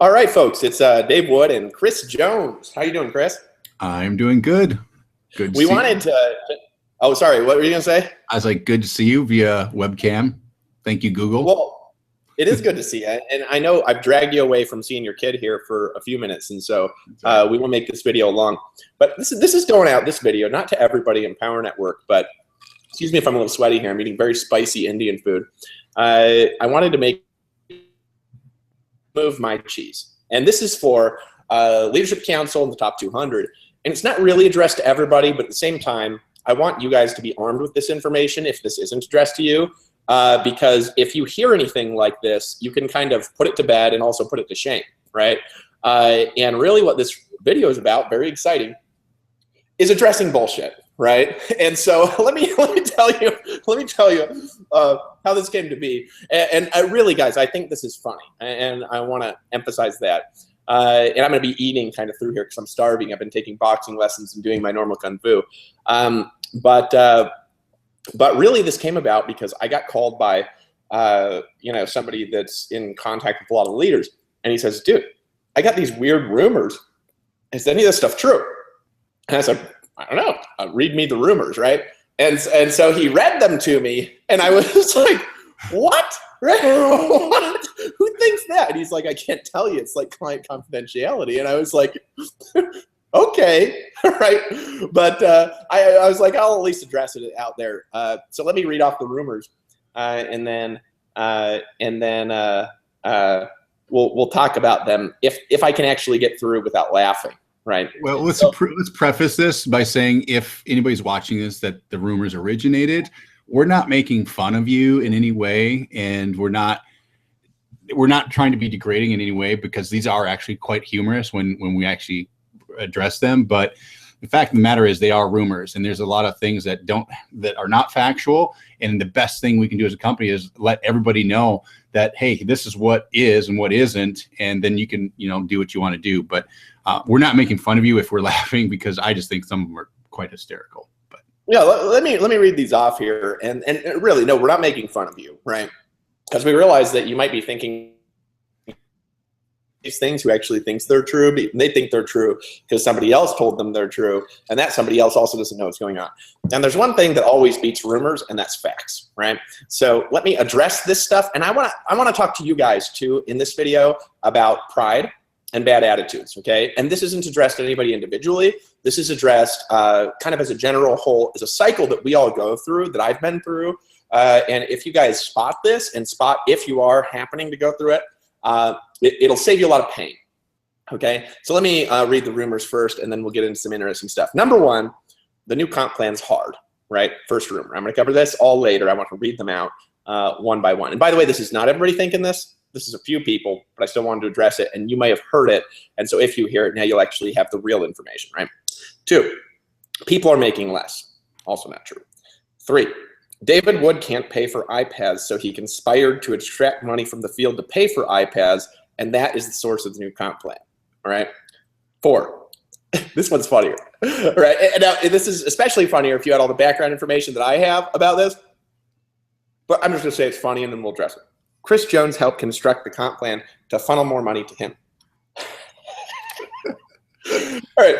All right, folks, it's Dave Wood and Chris Jones. How you doing, Chris? I'm doing good. Good to We see wanted you. to. Oh, sorry. What were you gonna say? I was like, good to see you via webcam. Thank you, Google. Well, it is good to see you, and I know I've dragged you away from seeing your kid here for a few minutes, and so we will make this video long. But this is going out. This video, not to everybody in Power Network, but excuse me if I'm a little sweaty here. I'm eating very spicy Indian food. I wanted to move my cheese, and this is for Leadership Council in the top 200, and it's not really addressed to everybody, but at the same time, I want you guys to be armed with this information if this isn't addressed to you, because if you hear anything like this, you can kind of put it to bed and also put it to shame, right? And really what this video is about, very exciting, is addressing bullshit, right? And so let me tell you how this came to be. And I really, guys, I think this is funny, and I want to emphasize that. And I'm going to be eating kind of through here because I'm starving. I've been taking boxing lessons and doing my normal kung fu. But really, this came about because I got called by somebody that's in contact with a lot of leaders, and he says, "Dude, I got these weird rumors. Is any of this stuff true?" And I said, "I don't know. Read me the rumors, right?" And so he read them to me, and I was like, "What? Right? What? Who thinks that?" And he's like, "I can't tell you. It's like client confidentiality." And I was like, "Okay, right." But I was like, I'll at least address it out there. So let me read off the rumors, and then we'll talk about them if I can actually get through without laughing. Right. Well, let's preface this by saying, if anybody's watching this, that the rumors originated. We're not making fun of you in any way, and we're not trying to be degrading in any way, because these are actually quite humorous when we actually address them. But the fact of the matter is, they are rumors, and there's a lot of things that are not factual. And the best thing we can do as a company is let everybody know that, hey, this is what is and what isn't, and then you can do what you want to do. But we're not making fun of you if we're laughing, because I just think some of them are quite hysterical. But yeah, let me read these off here, and really, no, we're not making fun of you, right? Because we realize that you might be thinking these things who actually thinks they're true, but they think they're true because somebody else told them they're true, and that somebody else also doesn't know what's going on. And there's one thing that always beats rumors, and that's facts, right? So let me address this stuff, and I want to talk to you guys too in this video about pride and bad attitudes, okay? And this isn't addressed to anybody individually. This is addressed kind of as a general whole, as a cycle that we all go through, that I've been through. And if you guys spot this, and spot if you are happening to go through it, it'll save you a lot of pain, okay? So let me read the rumors first, and then we'll get into some interesting stuff. Number one, the new comp plan's hard, right? First rumor. I'm gonna cover this all later. I want to read them out one by one. And by the way, this is not everybody thinking this. This is a few people, but I still wanted to address it, and you may have heard it. And so if you hear it now, you'll actually have the real information, right? 2, people are making less. Also not true. 3, David Wood can't pay for iPads, so he conspired to extract money from the field to pay for iPads, and that is the source of the new comp plan. All right. 4, this one's funnier. All right. And now this is especially funnier if you had all the background information that I have about this, but I'm just gonna say it's funny, and then we'll address it. Chris Jones helped construct the comp plan to funnel more money to him. All right,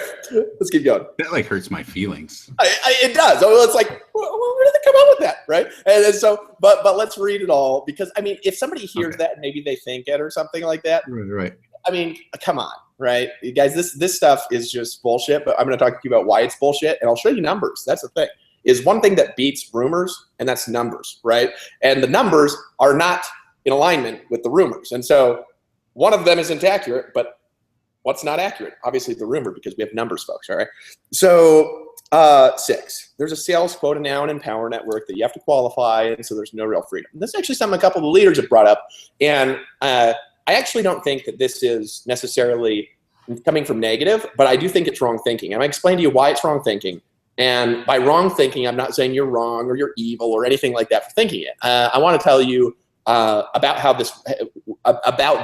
let's keep going. that like hurts my feelings. It does. Oh, it's like, where did they come up with that, right? And so, but let's read it all, because I mean, if somebody hears that, maybe they think it or something like that. Right. I mean, come on, right, you guys? This stuff is just bullshit. But I'm going to talk to you about why it's bullshit, and I'll show you numbers. That's the thing. Is one thing that beats rumors, and that's numbers, right? And the numbers are not in alignment with the rumors, and so one of them isn't accurate, but what's not accurate? Obviously the rumor, because we have numbers, folks, all right? So 6, there's a sales quota now in Power Network that you have to qualify, and so there's no real freedom. This is actually something a couple of the leaders have brought up, and I actually don't think that this is necessarily coming from negative, but I do think it's wrong thinking. I'm going to explain to you why it's wrong thinking. And by wrong thinking, I'm not saying you're wrong or you're evil or anything like that for thinking it. I want to tell you about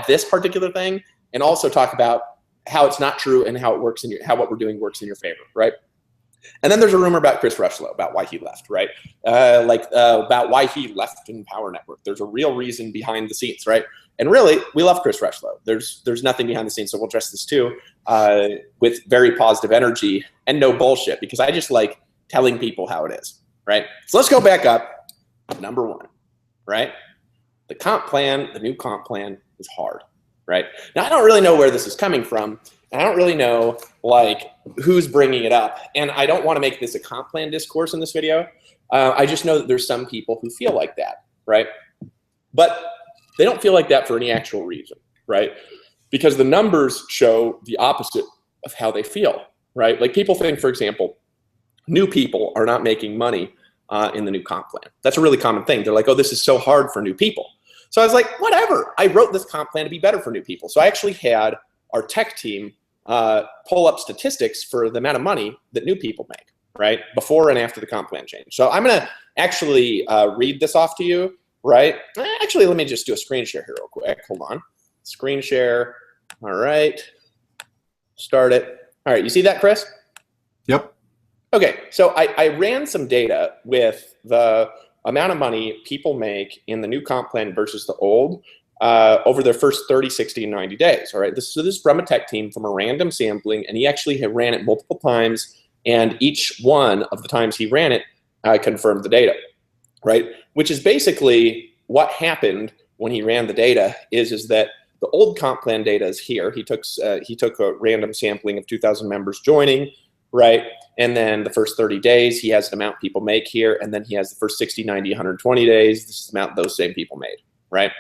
this particular thing, and also talk about how it's not true and how it works in how what we're doing works in your favor, right? And then there's a rumor about Chris Rushlow, about why he left, right? About why he left in Power Network. There's a real reason behind the scenes, right? And really, we love Chris Rushlow. There's nothing behind the scenes, so we'll address this too with very positive energy and no bullshit, because I just like telling people how it is, right? So let's go back up. Number one, right? The comp plan, the new comp plan is hard, right? Now, I don't really know where this is coming from, and I don't really know like who's bringing it up, and I don't want to make this a comp plan discourse in this video. I just know that there's some people who feel like that, right? But they don't feel like that for any actual reason, right? Because the numbers show the opposite of how they feel, right? Like people think, for example, new people are not making money in the new comp plan. That's a really common thing. They're like, oh, this is so hard for new people. So I was like, whatever. I wrote this comp plan to be better for new people. So I actually had our tech team pull up statistics for the amount of money that new people make, right? Before and after the comp plan change. So I'm gonna actually read this off to you, right? Actually, let me just do a screen share here real quick. Hold on. Screen share. All right. Start it. All right, you see that, Chris? Yep. Okay, so I ran some data with the amount of money people make in the new comp plan versus the old over their first 30, 60, and 90 days. All right, this is from a tech team from a random sampling, and he actually had ran it multiple times, and each one of the times he ran it confirmed the data, right? Which is basically what happened when he ran the data is that the old comp plan data is here. He took a random sampling of 2,000 members joining, right? And then the first 30 days, he has the amount people make here. And then he has the first 60, 90, 120 days. This is the amount those same people made, right?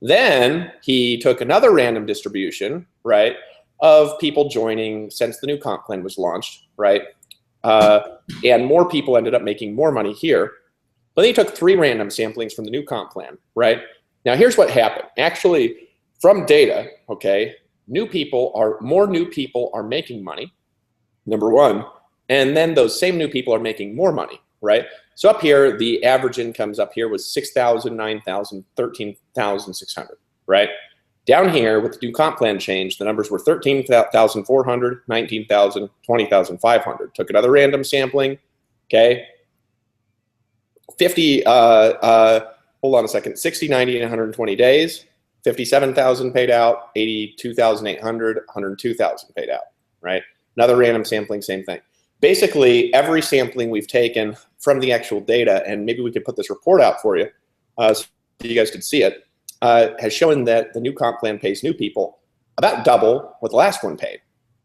Then he took another random distribution, right, of people joining since the new comp plan was launched, right? And more people ended up making more money here. But then he took 3 random samplings from the new comp plan, right? Now, here's what happened. Actually, from data, okay, more new people are making money, number one, and then those same new people are making more money, right? So up here, the average incomes up here was 6,000, 9,000, 13,600, right? Down here with the new comp plan change, the numbers were 13,400, 19,000, 20,500. Took another random sampling, okay? 50, hold on a second, 60, 90, and 120 days, 57,000 paid out, 82,800, 102,000 paid out, right? Another random sampling, same thing. Basically, every sampling we've taken from the actual data, and maybe we could put this report out for you so you guys could see it, has shown that the new comp plan pays new people about double what the last one paid,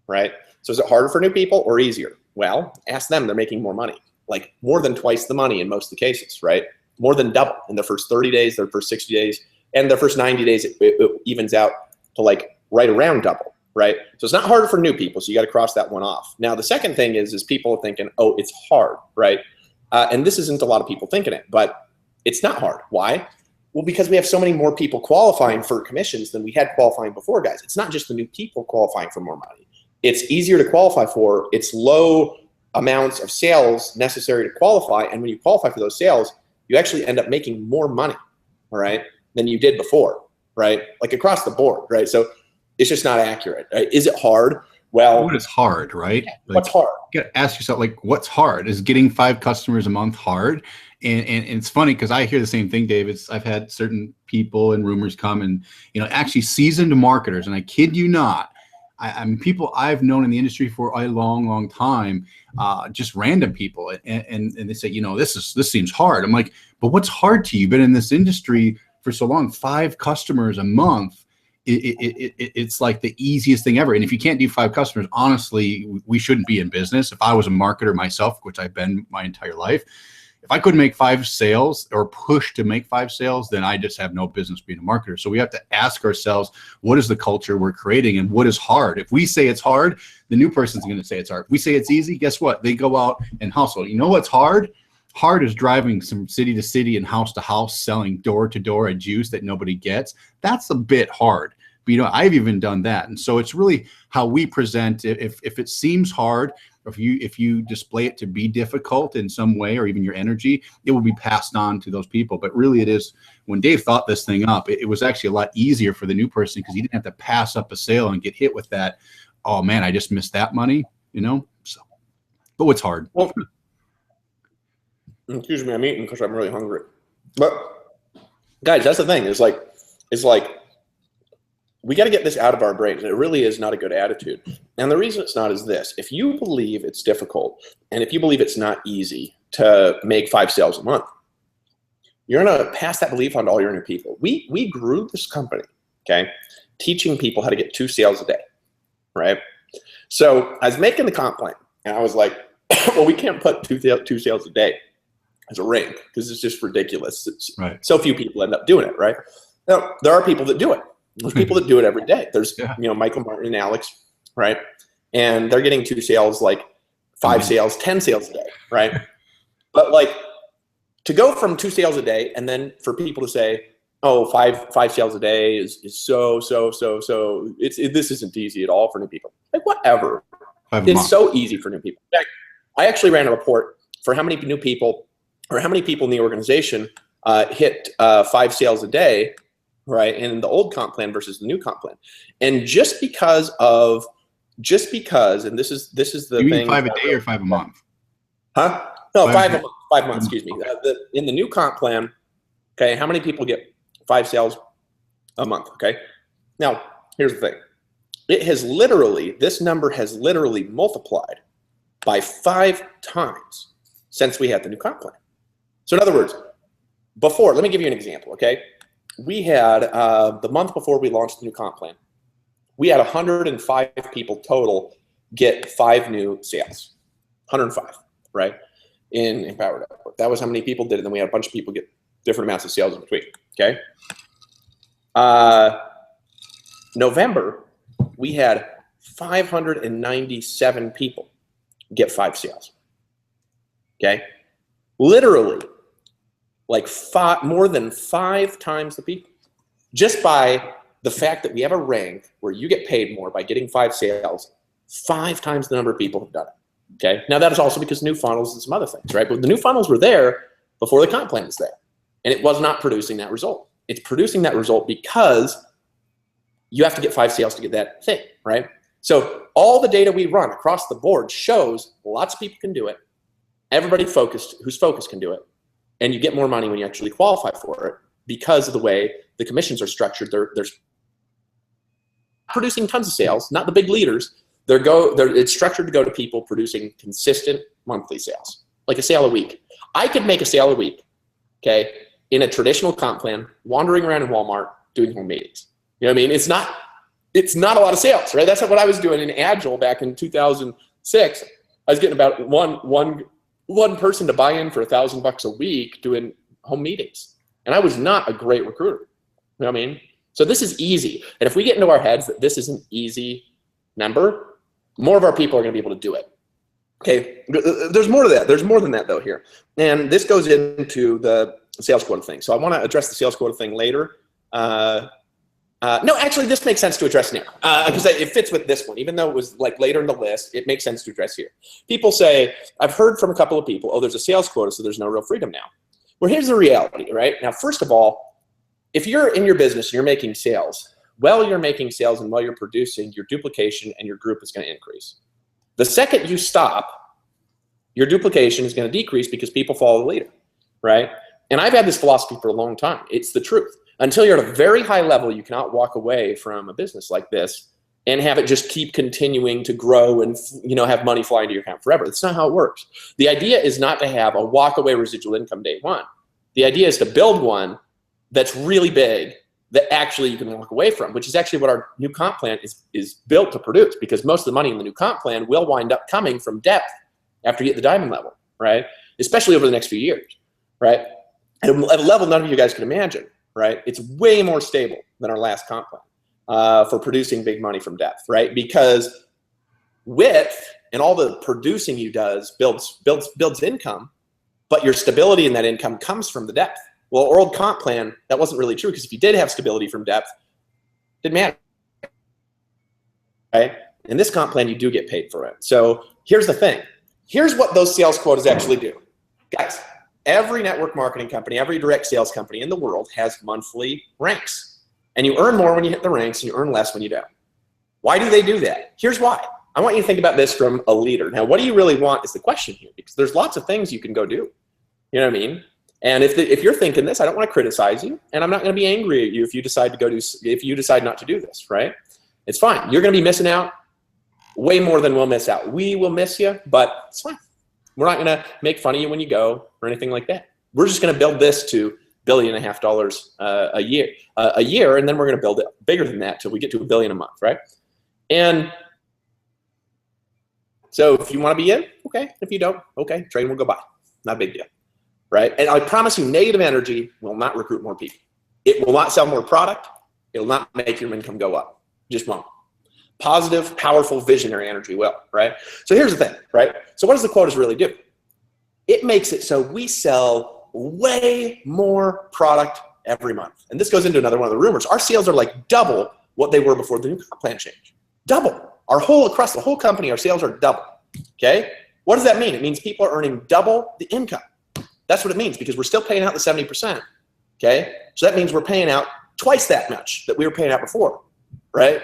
right? So is it harder for new people or easier? Well, ask them. They're making more money, like more than twice the money in most of the cases, right? More than double in the first 30 days, their first 60 days, and their first 90 days, it evens out to like right around double, right? So it's not harder for new people, so you got to cross that one off. Now, the second thing is people are thinking, oh, it's hard, right? And this isn't a lot of people thinking it, but it's not hard. Why? Well, because we have so many more people qualifying for commissions than we had qualifying before, guys. It's not just the new people qualifying for more money. It's easier to qualify for. It's low amounts of sales necessary to qualify, and when you qualify for those sales, you actually end up making more money, all right, than you did before, right? Like across the board, right? So it's just not accurate. Right? Is it hard? Well, what is hard, right? Yeah, what's hard? You got to ask yourself, like, what's hard? Is getting 5 customers a month hard? And it's funny because I hear the same thing, Dave. I've had certain people and rumors come and, actually seasoned marketers, and I kid you not, I mean, people I've known in the industry for a long, long time, just random people, and they say, this seems hard. I'm like, but what's hard to you? You've been in this industry for so long. 5 customers a month, it's like the easiest thing ever. And if you can't do 5 customers, honestly, we shouldn't be in business. If I was a marketer myself, which I've been my entire life, if I couldn't make 5 sales or push to make 5 sales, then I just have no business being a marketer. So we have to ask ourselves, what is the culture we're creating and what is hard? If we say it's hard, the new person's going to say it's hard. If we say it's easy, guess what? They go out and hustle. You know what's hard? Hard is driving from city to city and house to house, selling door to door a juice that nobody gets. That's a bit hard. But, I've even done that. And so it's really how we present it. If it seems hard, or if you display it to be difficult in some way, or even your energy, it will be passed on to those people. But really it is, when Dave thought this thing up, it was actually a lot easier for the new person because he didn't have to pass up a sale and get hit with that, oh man, I just missed that money, So, but what's hard? Well, excuse me, I'm eating because I'm really hungry. But guys, that's the thing. It's like we got to get this out of our brains. It really is not a good attitude. And the reason it's not is this. If you believe it's difficult, and if you believe it's not easy to make 5 sales a month, you're going to pass that belief on to all your new people. We grew this company, okay, teaching people how to get 2 sales a day, right? So I was making the comp plan, and I was like, well, we can't put 2 sales a day as a rank because it's just ridiculous. Right. So few people end up doing it, right? Now, there are people that do it. There's people that do it every day. There's, Michael Martin and Alex, right? And they're getting 2 sales, like 5 sales, 10 sales a day, right? But like to go from 2 sales a day and then for people to say, oh, five sales a day is so, this isn't easy at all for new people. Like whatever. It's so easy for new people. In fact, I actually ran a report for how many new people or how many people in the organization hit 5 sales a day, right, in the old comp plan versus the new comp plan. And just because, and this is the you thing. Mean 5 a day or 5 a month? Huh? No, 5 a month. 5 months, excuse me. In the new comp plan, okay, how many people get 5 sales a month? Okay. Now, here's the thing. This number has literally multiplied by 5 times since we had the new comp plan. So in other words, before, let me give you an example, okay? We had, the month before we launched the new comp plan, we had 105 people total get 5 new sales. 105, right? In Empowered Network. That was how many people did it. Then we had a bunch of people get different amounts of sales in between, okay? November, we had 597 people get 5 sales, okay? Literally, like more than 5 times the people. Just by the fact that we have a rank where you get paid more by getting 5 sales, 5 times the number of people have done it. Okay. Now that is also because new funnels and some other things, right? But the new funnels were there before the comp plan was there, and it was not producing that result. It's producing that result because you have to get 5 sales to get that thing, right? So all the data we run across the board shows lots of people can do it. Everybody who's focused can do it, and you get more money when you actually qualify for it because of the way the commissions are structured. They're producing tons of sales, not the big leaders. It's structured to go to people producing consistent monthly sales, like a sale a week. I could make a sale a week, okay, in a traditional comp plan, wandering around in Walmart, doing home meetings. You know what I mean? It's not a lot of sales, right? That's what I was doing in Agile back in 2006. I was getting about one person to buy in for $1,000 a week doing home meetings. And I was not a great recruiter. You know what I mean? So this is easy. And if we get into our heads that this is an easy number, more of our people are going to be able to do it. Okay, there's more to that. There's more than that though here. And this goes into the sales quota thing. So I want to address the sales quota thing later. No, actually this makes sense to address now because it fits with this one. Even though it was like later in the list, it makes sense to address here. People say, I've heard from a couple of people, oh, there's a sales quota, so there's no real freedom now. Well, here's the reality, right? Now, first of all, if you're in your business and you're making sales, while you're making sales and while you're producing, your duplication and your group is going to increase. The second you stop, your duplication is going to decrease because people follow the leader, right? And I've had this philosophy for a long time. It's the truth. Until you're at a very high level, you cannot walk away from a business like this and have it just keep continuing to grow and have money fly into your account forever. That's not how it works. The idea is not to have a walk away residual income day one. The idea is to build one that's really big that actually you can walk away from, which is actually what our new comp plan is built to produce, because most of the money in the new comp plan will wind up coming from depth after you hit the diamond level, right? Especially over the next few years, right? At a level none of you guys can imagine, right? It's way more stable than our last comp plan for producing big money from depth, right? Because width and all the producing you does builds income, but your stability in that income comes from the depth. Well, our old comp plan, that wasn't really true, because if you did have stability from depth, it didn't matter, right? In this comp plan, you do get paid for it. So here's the thing. Here's what those sales quotas actually do. Guys, every network marketing company, every direct sales company in the world has monthly ranks. And you earn more when you hit the ranks and you earn less when you don't. Why do they do that? Here's why. I want you to think about this from a leader. Now, what do you really want is the question here, because there's lots of things you can go do. You know what I mean? And if you're thinking this, I don't want to criticize you, and I'm not going to be angry at you if you decide not to do this, right? It's fine. You're going to be missing out way more than we'll miss out. We will miss you, but it's fine. We're not going to make fun of you when you go or anything like that. We're just going to build this to $1.5 billion a year, and then we're going to build it bigger than that till we get to $1 billion a month, right? And so if you want to be in, okay. If you don't, okay, train will go by. Not a big deal, right? And I promise you, negative energy will not recruit more people. It will not sell more product. It will not make your income go up. Just won't. Positive, powerful, visionary energy will, right? So here's the thing, right? So what does the quotas really do? It makes it so we sell way more product every month. And this goes into another one of the rumors. Our sales are like double what they were before the new comp plan change. Double. Across the whole company, our sales are double, okay? What does that mean? It means people are earning double the income. That's what it means, because we're still paying out the 70%, okay? So that means we're paying out twice that much that we were paying out before, right?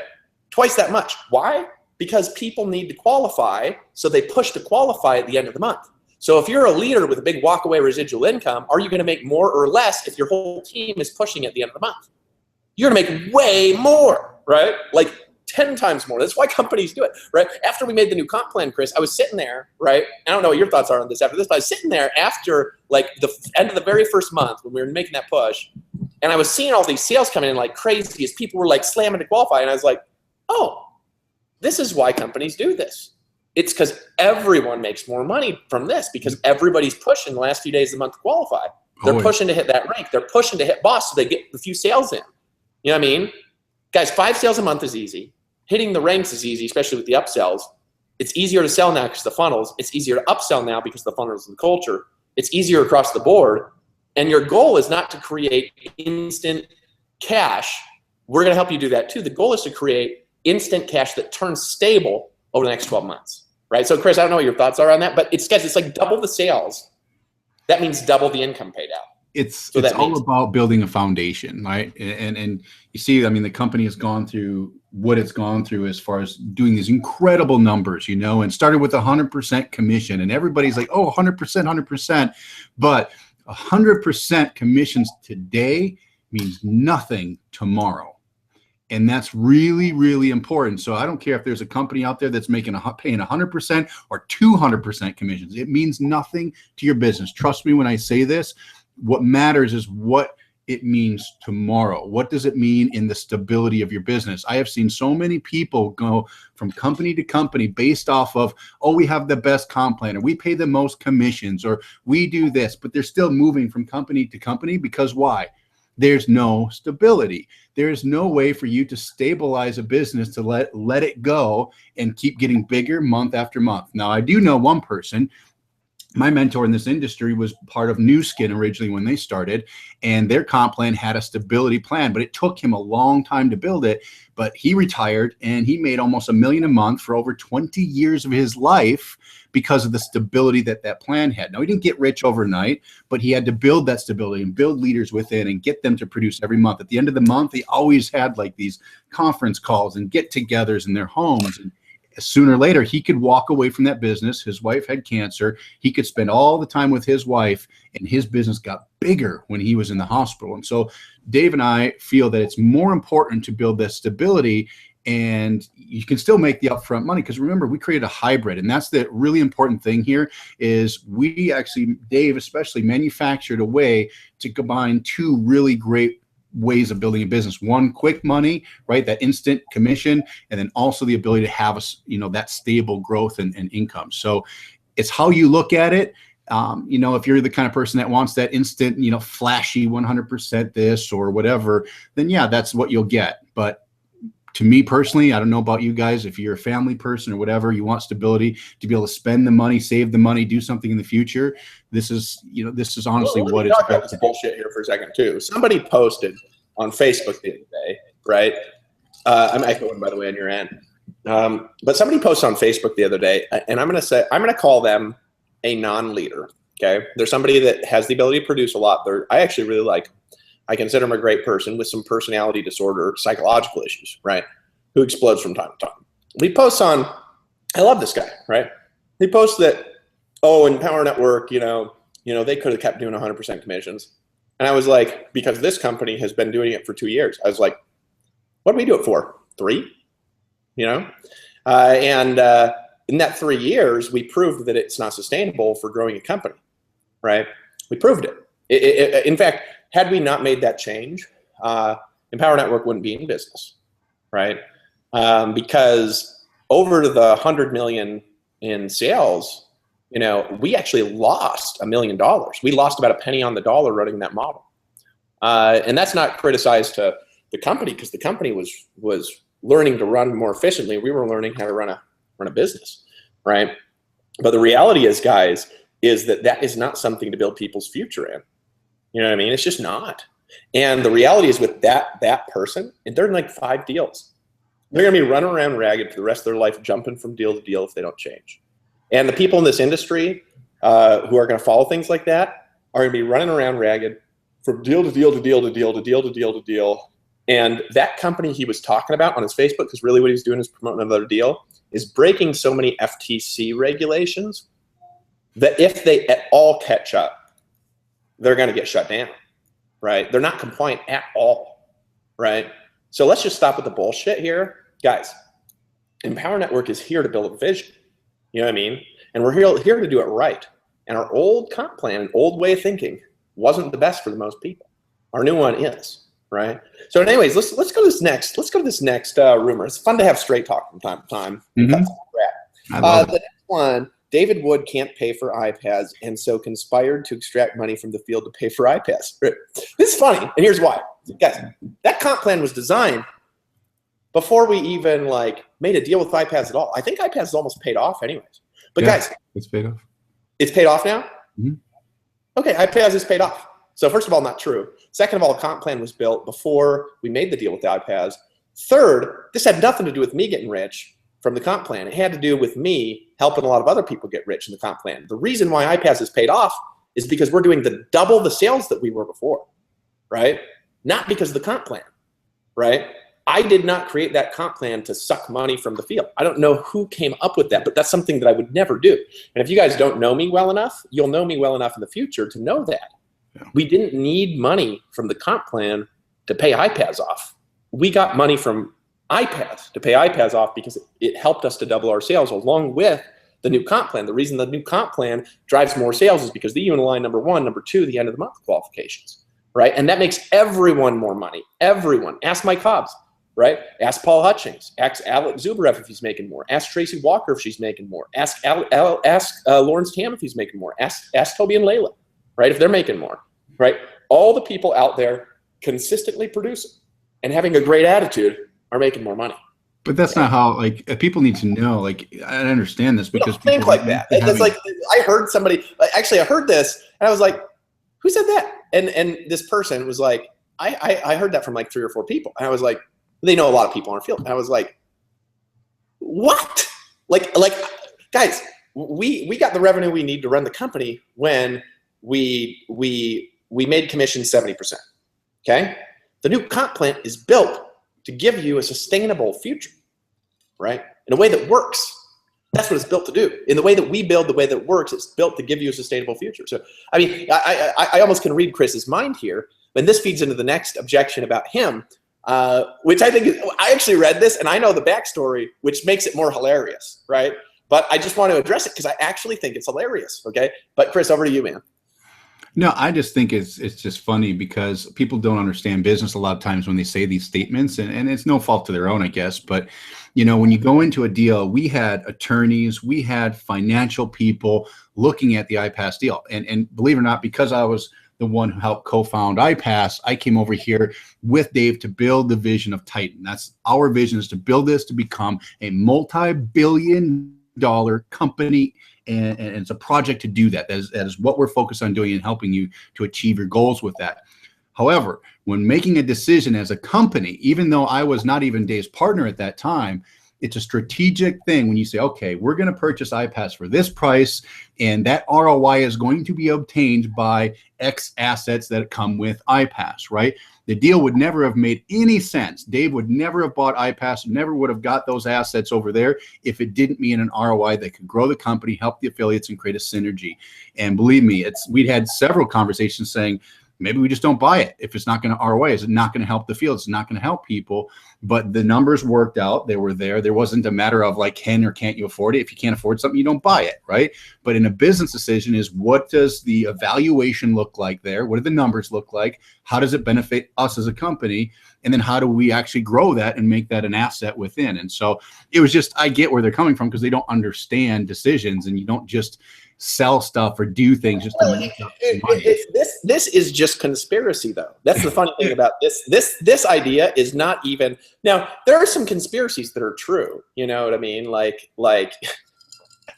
Twice that much. Why? Because people need to qualify, so they push to qualify at the end of the month. So if you're a leader with a big walkaway residual income, are you going to make more or less if your whole team is pushing at the end of the month? You're going to make way more, right? Like 10 times more. That's why companies do it, right? After we made the new comp plan, Chris, I was sitting there, right? I don't know what your thoughts are on this after this, but I was sitting there after like the end of the very first month when we were making that push, and I was seeing all these sales coming in like crazy as people were like slamming to qualify, and I was like, oh, this is why companies do this. It's because everyone makes more money from this, because everybody's pushing the last few days of the month to qualify. They're pushing to hit that rank. They're pushing to hit boss so they get a few sales in. You know what I mean? Guys, 5 sales a month is easy. Hitting the ranks is easy, especially with the upsells. It's easier to sell now because of the funnels. It's easier to upsell now because of the funnels and culture. It's easier across the board. And your goal is not to create instant cash. We're going to help you do that too. The goal is to create instant cash that turns stable over the next 12 months, right? So Chris, I don't know what your thoughts are on that, but it's like double the sales. That means double the income paid out. It's all about building a foundation, right? And you see, I mean, the company has gone through what it's gone through as far as doing these incredible numbers, you know, and started with 100% commission, and everybody's like, oh, 100%, 100%. But 100% commissions today means nothing tomorrow. And that's really, really important. So I don't care if there's a company out there that's paying 100% or 200% commissions. It means nothing to your business. Trust me when I say this. What matters is what it means tomorrow. What does it mean in the stability of your business? I have seen so many people go from company to company based off of, oh, we have the best comp plan, or we pay the most commissions, or we do this, but they're still moving from company to company because why? There's no stability. There's no way for you to stabilize a business to let it go and keep getting bigger month after month. Now, I do know one person. My mentor in this industry was part of Nu Skin originally when they started, and their comp plan had a stability plan, but it took him a long time to build it. But he retired and he made almost $1 million a month for over 20 years of his life because of the stability that plan had. Now, he didn't get rich overnight, but he had to build that stability and build leaders within and get them to produce every month. At the end of the month, he always had like these conference calls and get-togethers in their homes. And sooner or later, he could walk away from that business. His wife had cancer. He could spend all the time with his wife, and his business got bigger when he was in the hospital. And so Dave and I feel that it's more important to build that stability, and you can still make the upfront money, because remember, we created a hybrid, and that's the really important thing here is we actually, Dave especially, manufactured a way to combine two really great ways of building a business. One, quick money, right? That instant commission, and then also the ability to have that stable growth and income. So it's how you look at it. If you're the kind of person that wants that instant, flashy 100% this or whatever, then yeah, that's what you'll get. But to me personally, I don't know about you guys, if you're a family person or whatever, you want stability to be able to spend the money, save the money, do something in the future. This is honestly what it's about. This bullshit here for a second too. Somebody posted on Facebook the other day, right? I'm echoing, by the way, on your end. But somebody posted on Facebook the other day, and I'm going to call them a non-leader. Okay, they're somebody that has the ability to produce a lot. I actually really like them. I consider him a great person with some personality disorder, psychological issues, right? Who explodes from time to time. He posts on, I love this guy, right? He posts that, in Power Network, they could have kept doing 100% commissions. And I was like, because this company has been doing it for 2 years. I was like, what do we do it for? 3? And in that 3 years, we proved that it's not sustainable for growing a company, right? We proved it. In fact, had we not made that change, Empower Network wouldn't be in business, right? Because over the 100 million in sales, we actually lost $1 million. We lost about a penny on the dollar running that model. And that's not criticized to the company, because the company was learning to run more efficiently. We were learning how to run a business, right? But the reality is, guys, is that is not something to build people's future in. You know what I mean? It's just not. And the reality is, with that person, and they're in like 5 deals, they're gonna be running around ragged for the rest of their life, jumping from deal to deal if they don't change. And the people in this industry who are gonna follow things like that are gonna be running around ragged from deal to deal to deal to deal to deal to deal to deal. And that company he was talking about on his Facebook, because really what he's doing is promoting another deal, is breaking so many FTC regulations that if they at all catch up, they're going to get shut down, right? They're not compliant at all, right? So let's just stop with the bullshit here. Guys, Empower Network is here to build a vision, you know what I mean? And we're here to do it right. And our old comp plan, an old way of thinking, wasn't the best for the most people. Our new one is. Right. So, anyways, let's go to this next. Let's go to this next rumor. It's fun to have straight talk from time to time. Mm-hmm. The next one: David Wood can't pay for iPads, and so conspired to extract money from the field to pay for iPads. This is funny, and here's why, guys. That comp plan was designed before we even made a deal with iPads at all. I think iPads is almost paid off, anyways. But guys, it's paid off. It's paid off now. Mm-hmm. Okay, iPads is paid off. So first of all, not true. Second of all, a comp plan was built before we made the deal with the iPads. Third, this had nothing to do with me getting rich from the comp plan. It had to do with me helping a lot of other people get rich in the comp plan. The reason why iPads is paid off is because we're doing double the sales that we were before, right? Not because of the comp plan, right? I did not create that comp plan to suck money from the field. I don't know who came up with that, but that's something that I would never do. And if you guys don't know me well enough, you'll know me well enough in the future to know that. Yeah. We didn't need money from the comp plan to pay iPads off. We got money from iPads to pay iPads off because it helped us to double our sales along with the new comp plan. The reason the new comp plan drives more sales is because the Uniline, number 1, number 2, the end of the month qualifications, right? And that makes everyone more money. Everyone. Ask Mike Hobbs, right? Ask Paul Hutchings. Ask Alex Zubarev if he's making more. Ask Tracy Walker if she's making more. Ask Lawrence Tam if he's making more. Ask Toby and Layla, right? If they're making more, right? All the people out there consistently producing and having a great attitude are making more money. But that's not how, people need to know, I understand this because people think like that. It's I heard somebody, actually I heard this and I was like, who said that? And this person was like, I heard that from 3 or 4 people. And I was like, they know a lot of people in our field. And I was like, what? Guys, we got the revenue we need to run the company when we made commission 70%. Okay? The new comp plan is built to give you a sustainable future, right? In a way that works. That's what it's built to do. In the way that we build, the way that it works, it's built to give you a sustainable future. So, I mean, I almost can read Chris's mind here, and this feeds into the next objection about him, which I think I actually read this, and I know the backstory, which makes it more hilarious, right? But I just want to address it because I actually think it's hilarious, okay? But Chris, over to you, man. No, I just think it's just funny because people don't understand business a lot of times when they say these statements, and it's no fault to their own, I guess. But, when you go into a deal, we had attorneys, we had financial people looking at the iPass deal. And believe it or not, because I was the one who helped co-found iPass, I came over here with Dave to build the vision of Titan. That's our vision, is to build this to become a multi-billion-dollar company. And it's a project to do that. That is what we're focused on doing and helping you to achieve your goals with that. However, when making a decision as a company, even though I was not even Dave's partner at that time, it's a strategic thing when you say, okay, we're going to purchase iPass for this price, and that ROI is going to be obtained by X assets that come with iPass, right? The deal would never have made any sense. Dave would never have bought iPass, never would have got those assets over there if it didn't mean an ROI that could grow the company, help the affiliates, and create a synergy. And believe me, we'd had several conversations saying, maybe we just don't buy it. If it's not going to ROI, is it not going to help the field? It's not going to help people. But the numbers worked out. They were there. There wasn't a matter of like, can or can't you afford it? If you can't afford something, you don't buy it, right? But in a business decision is, what does the evaluation look like there? What do the numbers look like? How does it benefit us as a company? And then how do we actually grow that and make that an asset within? And so it was just, I get where they're coming from, because they don't understand decisions, and you don't just sell stuff or do things just to make up money. This is just conspiracy, though. That's the funny thing about this. This idea is not even, now there are some conspiracies that are true. You know what I mean? Like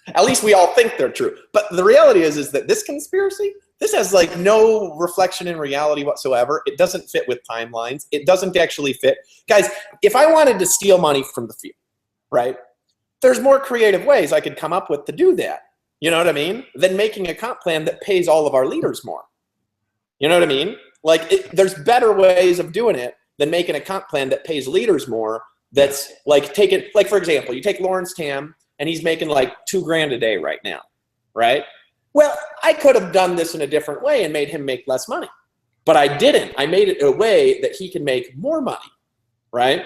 at least we all think they're true. But the reality is that this conspiracy, this has like no reflection in reality whatsoever. It doesn't fit with timelines. It doesn't actually fit. Guys, if I wanted to steal money from the field, right? There's more creative ways I could come up with to do that. You know what I mean? Than making a comp plan that pays all of our leaders more. You know what I mean? Like, there's better ways of doing it than making a comp plan that pays leaders more. That's like like, for example, you take Lawrence Tam, and he's making like $2,000 a day right now, right? Well, I could have done this in a different way and made him make less money, but I didn't. I made it a way that he can make more money, right?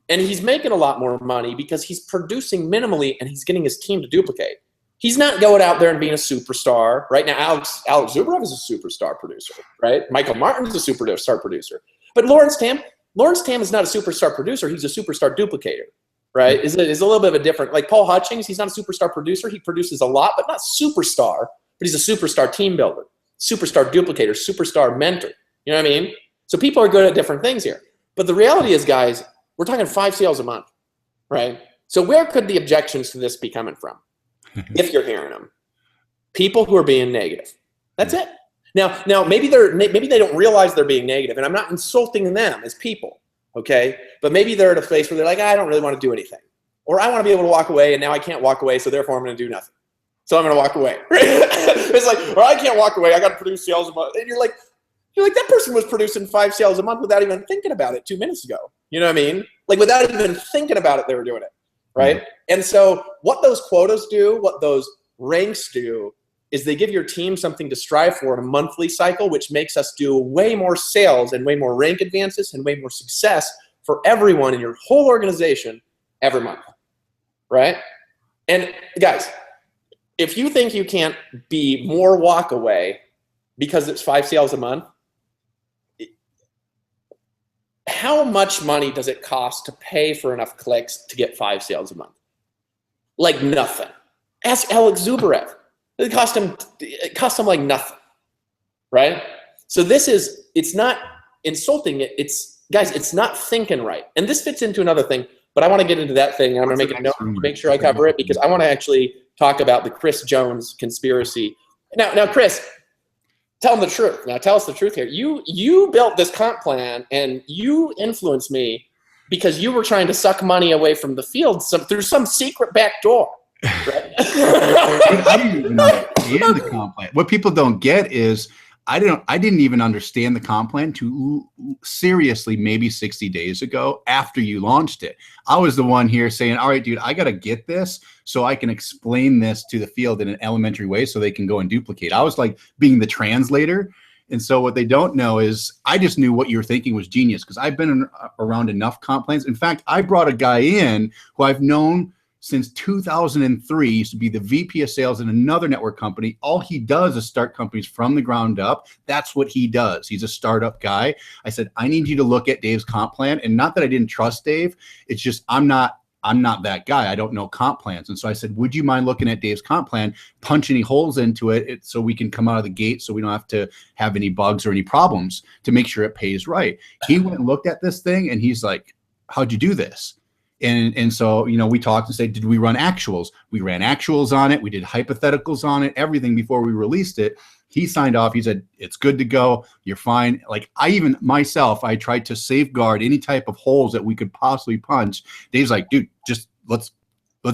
And he's making a lot more money because he's producing minimally, and he's getting his team to duplicate. He's not going out there and being a superstar. Right now, Alex Zubrev is a superstar producer, right? Michael Martin's a superstar producer. But Lawrence Tam is not a superstar producer. He's a superstar duplicator, right? Is a little bit of a different, like Paul Hutchings, he's not a superstar producer. He produces a lot, but not superstar. But he's a superstar team builder, superstar duplicator, superstar mentor. You know what I mean? So people are good at different things here. But the reality is, guys, we're talking 5 sales a month, right? So where could the objections to this be coming from? If you're hearing them, people who are being negative. That's it. Now maybe they don't realize they're being negative, and I'm not insulting them as people, okay? But maybe they're at a place where they're like, I don't really want to do anything, or I want to be able to walk away, and now I can't walk away, so therefore I'm going to do nothing. So I'm going to walk away. It's like, or I can't walk away. I got to produce sales a month, and you're like, that person was producing 5 sales a month without even thinking about it 2 minutes ago. You know what I mean? Like, without even thinking about it, they were doing it. Right? And so what those quotas do, what those ranks do, is they give your team something to strive for in a monthly cycle, which makes us do way more sales and way more rank advances and way more success for everyone in your whole organization every month. Right? And guys, if you think you can't be more walk away because it's 5 sales a month, how much money does it cost to pay for enough clicks to get 5 sales a month? Like nothing. Ask Alex Zubrev. It cost him like nothing, right? So it's not insulting it. Guys, it's not thinking right. And this fits into another thing, but I want to get into that thing, and I'm going to make a note to make sure I cover it, because I want to actually talk about the Chris Jones conspiracy. Now, Chris, tell them the truth. Now, tell us the truth here. You built this comp plan, and you influenced me because you were trying to suck money away from the field through some secret back door. Right? I didn't even understand the comp plan. What people don't get is I didn't even understand the comp plan to seriously maybe 60 days ago after you launched it. I was the one here saying, all right, dude, I got to get this so I can explain this to the field in an elementary way so they can go and duplicate. I was like being the translator. And so what they don't know is I just knew what you were thinking was genius, because I've been around enough comp plans. In fact, I brought a guy in who I've known since 2003. He used to be the VP of sales in another network company. All he does is start companies from the ground up. That's what he does. He's a startup guy. I said, I need you to look at Dave's comp plan. And not that I didn't trust Dave. It's just I'm not that guy. I don't know comp plans. And so I said, would you mind looking at Dave's comp plan, punch any holes into it so we can come out of the gate so we don't have to have any bugs or any problems to make sure it pays right. He went and looked at this thing, and he's like, how'd you do this? And so, we talked and said, did we run actuals? We ran actuals on it. We did hypotheticals on it, everything before we released it. He signed off. He said, it's good to go. You're fine. Like I tried to safeguard any type of holes that we could possibly punch. Dave's like, dude, just let's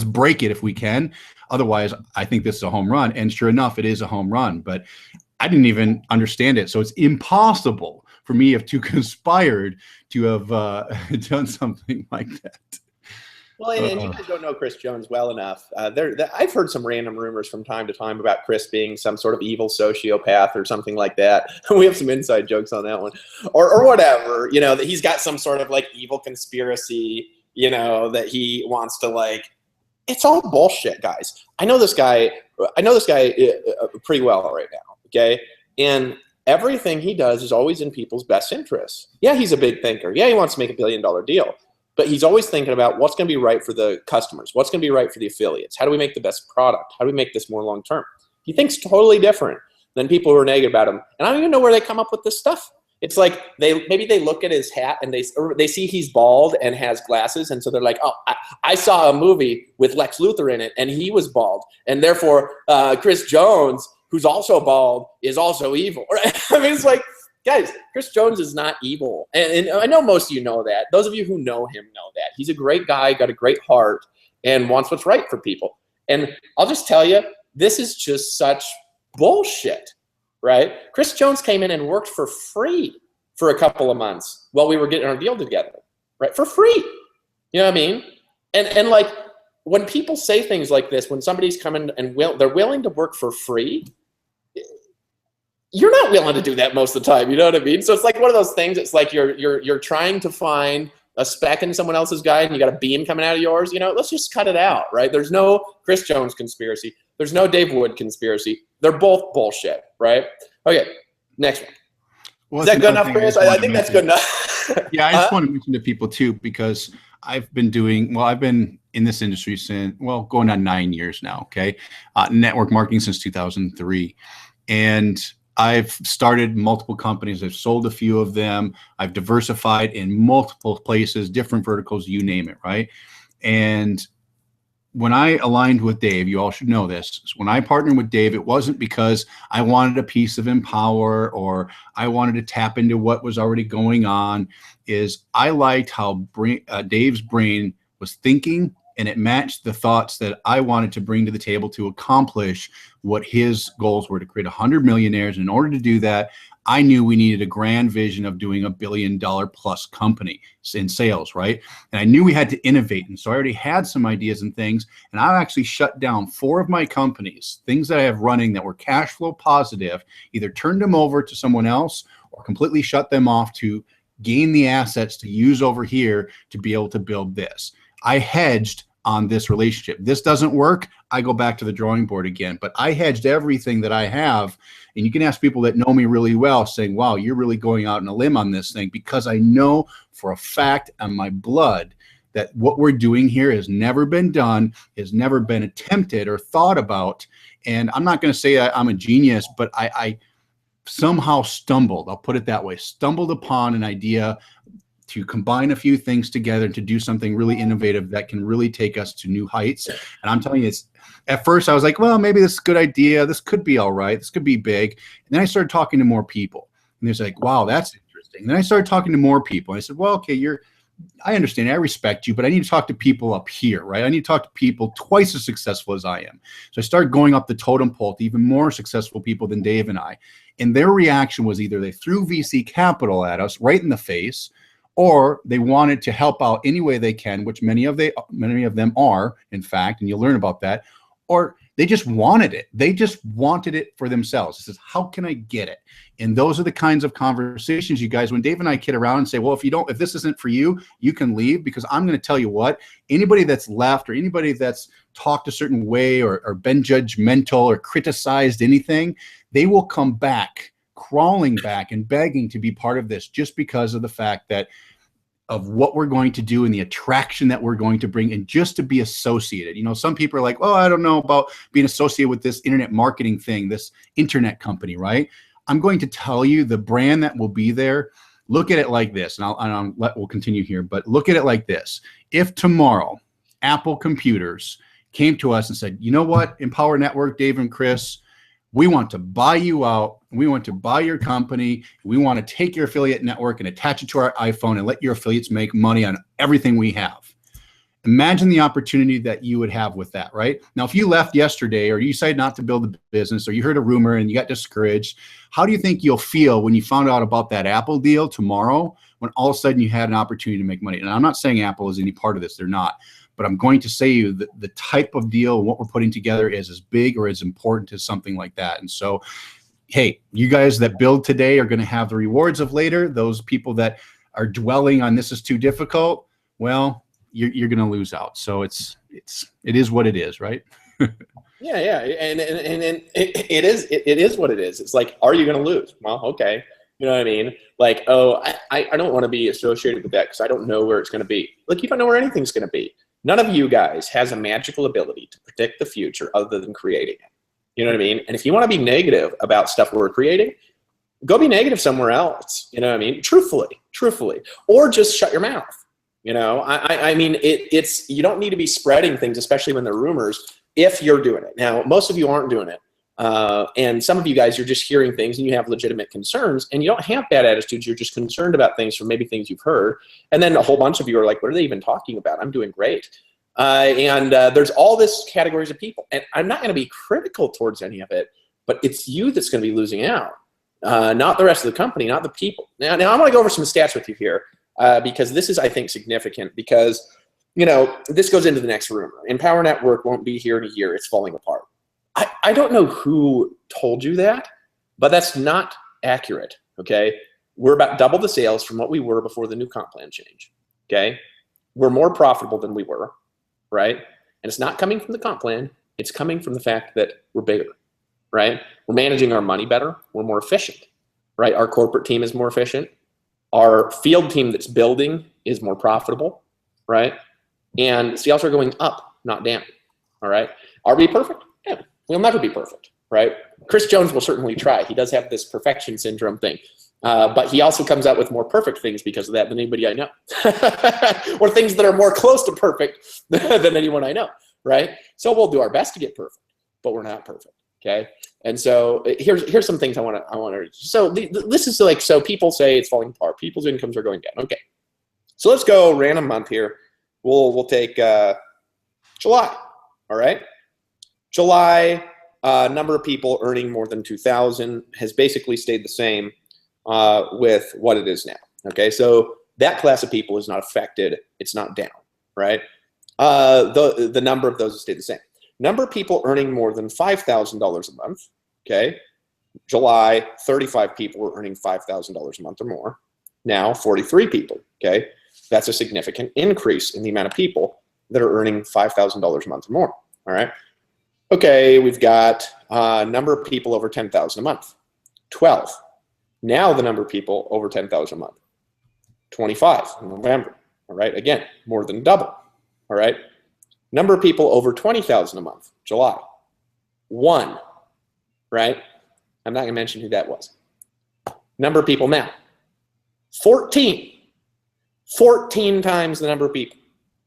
break it if we can. Otherwise, I think this is a home run. And sure enough, it is a home run. But I didn't even understand it. So it's impossible for me to conspired to have done something like that. Well, and you guys don't know Chris Jones well enough. I've heard some random rumors from time to time about Chris being some sort of evil sociopath or something like that. We have some inside jokes on that one, or whatever. You know, that he's got some sort of like evil conspiracy. You know, that he wants to like. It's all bullshit, guys. I know this guy pretty well right now. Okay, and everything he does is always in people's best interests. Yeah, he's a big thinker. Yeah, he wants to make $1 billion deal. But he's always thinking about what's going to be right for the customers, what's going to be right for the affiliates. How do we make the best product? How do we make this more long term? He thinks totally different than people who are negative about him. And I don't even know where they come up with this stuff. It's like maybe they look at his hat and they see he's bald and has glasses, and so they're like, oh, I saw a movie with Lex Luthor in it, and he was bald, and therefore Chris Jones, who's also bald, is also evil. Right? I mean, it's like. Guys, Chris Jones is not evil. And I know most of you know that. Those of you who know him know that. He's a great guy, got a great heart, and wants what's right for people. And I'll just tell you, this is just such bullshit, right? Chris Jones came in and worked for free for a couple of months while we were getting our deal together, right? For free. You know what I mean? And like, when people say things like this, when somebody's coming and they're willing to work for free, you're not willing to do that most of the time. You know what I mean? So it's like one of those things. It's like you're trying to find a speck in someone else's guy, and you got a beam coming out of yours. You know, let's just cut it out, right? There's no Chris Jones conspiracy. There's no Dave Wood conspiracy. They're both bullshit, right? Okay, next one. Well, is that good enough, Chris? I think that's good enough. Yeah, I just want to mention to people too, because I've been in this industry since, going on 9 years now. Okay, network marketing since 2003, and I've started multiple companies. I've sold a few of them. I've diversified in multiple places, different verticals, you name it, right? And when I aligned with Dave, you all should know this. When I partnered with Dave, it wasn't because I wanted a piece of Empower or I wanted to tap into what was already going on. I liked how Dave's brain was thinking, and it matched the thoughts that I wanted to bring to the table to accomplish what his goals were, to create 100 millionaires. And in order to do that, I knew we needed a grand vision of doing $1 billion plus company in sales, right? And I knew we had to innovate. And so I already had some ideas and things, and I actually shut down 4 of my companies, things that I have running that were cash flow positive, either turned them over to someone else or completely shut them off to gain the assets to use over here to be able to build this. I hedged on this relationship. This doesn't work, I go back to the drawing board again. But I hedged everything that I have. And you can ask people that know me really well, saying, wow, you're really going out on a limb on this thing, because I know for a fact on my blood that what we're doing here has never been done, has never been attempted or thought about. And I'm not going to say I'm a genius, but I somehow stumbled, I'll put it that way, stumbled upon an idea to combine a few things together to do something really innovative that can really take us to new heights. And I'm telling you, at first I was like, well, maybe this is a good idea. This could be all right. This could be big. And then I started talking to more people, and it's like, wow, that's interesting. And then I started talking to more people. And I said, well, okay, I understand, I respect you, but I need to talk to people up here, right? I need to talk to people twice as successful as I am. So I started going up the totem pole to even more successful people than Dave and I. And their reaction was either they threw VC capital at us right in the face, or they wanted to help out any way they can, which many of them are, in fact, and you'll learn about that, or they just wanted it. They just wanted it for themselves. It says, how can I get it? And those are the kinds of conversations, you guys, when Dave and I kid around and say, well, if this isn't for you, you can leave, because I'm going to tell you what, anybody that's left or anybody that's talked a certain way or been judgmental or criticized anything, they will come back, crawling back and begging to be part of this, just because of the fact that of what we're going to do and the attraction that we're going to bring, and just to be associated. You know, some people are like, oh, I don't know about being associated with this internet marketing thing, this internet company, right? I'm going to tell you the brand that will be there. Look at it like this, and we'll continue here, but look at it like this. If tomorrow Apple Computers came to us and said, you know what, Empower Network, Dave and Chris, we want to buy you out. We want to buy your company. We want to take your affiliate network and attach it to our iPhone and let your affiliates make money on everything we have. Imagine the opportunity that you would have with that, right? Now, if you left yesterday or you decided not to build a business or you heard a rumor and you got discouraged, how do you think you'll feel when you found out about that Apple deal tomorrow, when all of a sudden you had an opportunity to make money? And I'm not saying Apple is any part of this. They're not. But I'm going to say you that the type of deal, what we're putting together is as big or as important as something like that. And so, hey, you guys that build today are going to have the rewards of later. Those people that are dwelling on this is too difficult, well, you're going to lose out. So it is what it is, right? Yeah. And it is what it is. It's like, are you going to lose? Well, okay. You know what I mean? Like, oh, I don't want to be associated with that because I don't know where it's going to be. Like, you don't know where anything's going to be. None of you guys has a magical ability to predict the future other than creating it. You know what I mean? And if you want to be negative about stuff we're creating, go be negative somewhere else. You know what I mean? Truthfully. Or just shut your mouth. You know, I mean, it's you don't need to be spreading things, especially when they're rumors, if you're doing it. Now, most of you aren't doing it. And some of you guys, you're just hearing things and you have legitimate concerns and you don't have bad attitudes. You're just concerned about things from maybe things you've heard. And then a whole bunch of you are like, what are they even talking about? I'm doing great. There's all this categories of people. And I'm not going to be critical towards any of it, but it's you that's going to be losing out. Not the rest of the company, not the people. Now I'm going to go over some stats with you here. Because this is, I think, significant because, you know, this goes into the next rumor. Empower Network won't be here in a year. It's falling apart. I don't know who told you that, but that's not accurate, okay? We're about double the sales from what we were before the new comp plan change, okay? We're more profitable than we were, right? And it's not coming from the comp plan. It's coming from the fact that we're bigger, right? We're managing our money better. We're more efficient, right? Our corporate team is more efficient. Our field team that's building is more profitable, right? And sales are going up, not down, all right? Are we perfect? Yeah, we'll never be perfect, right? Chris Jones will certainly try. He does have this perfection syndrome thing, but he also comes out with more perfect things because of that than anybody I know, or things that are more close to perfect than anyone I know, right? So we'll do our best to get perfect, but we're not perfect, okay? And so here's some things I want to. So this is like, so people say it's falling apart. People's incomes are going down. Okay, so let's go random month here. We'll take July. All right, July number of people earning more than 2,000 has basically stayed the same with what it is now. Okay, so that class of people is not affected. It's not down. Right, the number of those has stayed the same. Number of people earning more than $5,000 a month, okay? July, 35 people were earning $5,000 a month or more. Now, 43 people, okay? That's a significant increase in the amount of people that are earning $5,000 a month or more, all right? Okay, we've got a number of people over 10,000 a month, 12. Now the number of people over 10,000 a month, 25 in November, all right? Again, more than double, all right? Number of people over 20,000 a month, July, 1, right? I'm not going to mention who that was. Number of people now, 14. 14 times the number of people.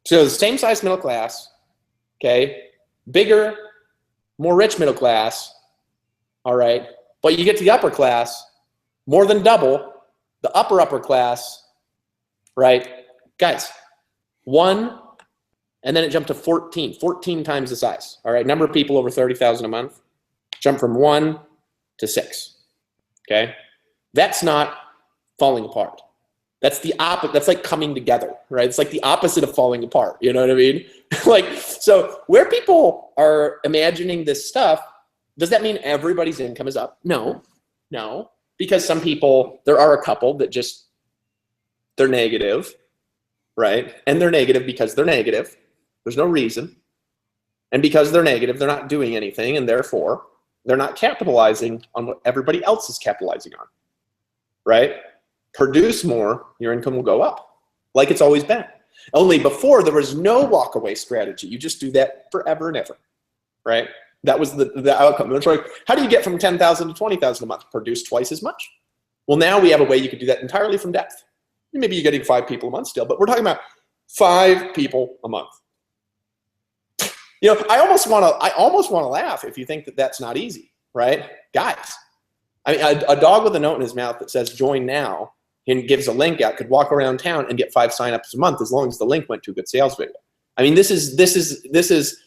So the same size middle class, okay, bigger, more rich middle class, all right? But you get to the upper class, more than double the upper class, right? Guys, 1. And then it jumped to 14 times the size. All right, number of people over 30,000 a month, jump from 1 to 6. Okay, that's not falling apart. That's the opposite. That's like coming together, right? It's like the opposite of falling apart. You know what I mean? Like, so where people are imagining this stuff, does that mean everybody's income is up? No, because some people, there are a couple that just they're negative, right? And they're negative because they're negative. There's no reason. And because they're negative, they're not doing anything, and therefore, they're not capitalizing on what everybody else is capitalizing on, right? Produce more, your income will go up, like it's always been. Only before, there was no walk-away strategy. You just do that forever and ever, right? That was the outcome. It's like, how do you get from 10,000 to 20,000 a month? Produce twice as much. Well, now we have a way you could do that entirely from depth. Maybe you're getting 5 people a month still, but we're talking about 5 people a month. You know, I almost want to laugh if you think that that's not easy, right? Guys, I mean, a dog with a note in his mouth that says join now and gives a link out could walk around town and get 5 signups a month as long as the link went to a good sales video. I mean, this is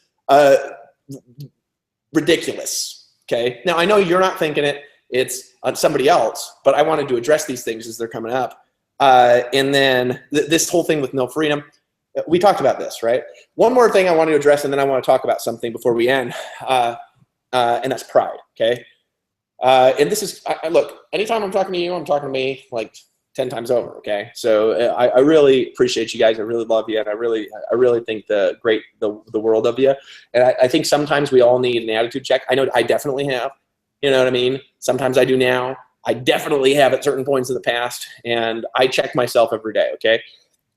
ridiculous. Okay. Now I know you're not thinking it. It's on somebody else, but I wanted to address these things as they're coming up. And then this whole thing with no freedom, we talked about this, right? One more thing I want to address, and then I want to talk about something before we end, and that's pride. Okay. And this is, look, anytime I'm talking to you, I'm talking to me like 10 times over. Okay. So I really appreciate you guys. I really love you. And I really think the world of you. And I think sometimes we all need an attitude check. I know I definitely have, you know what I mean? Sometimes I do now. I definitely have at certain points in the past, and I check myself every day. Okay.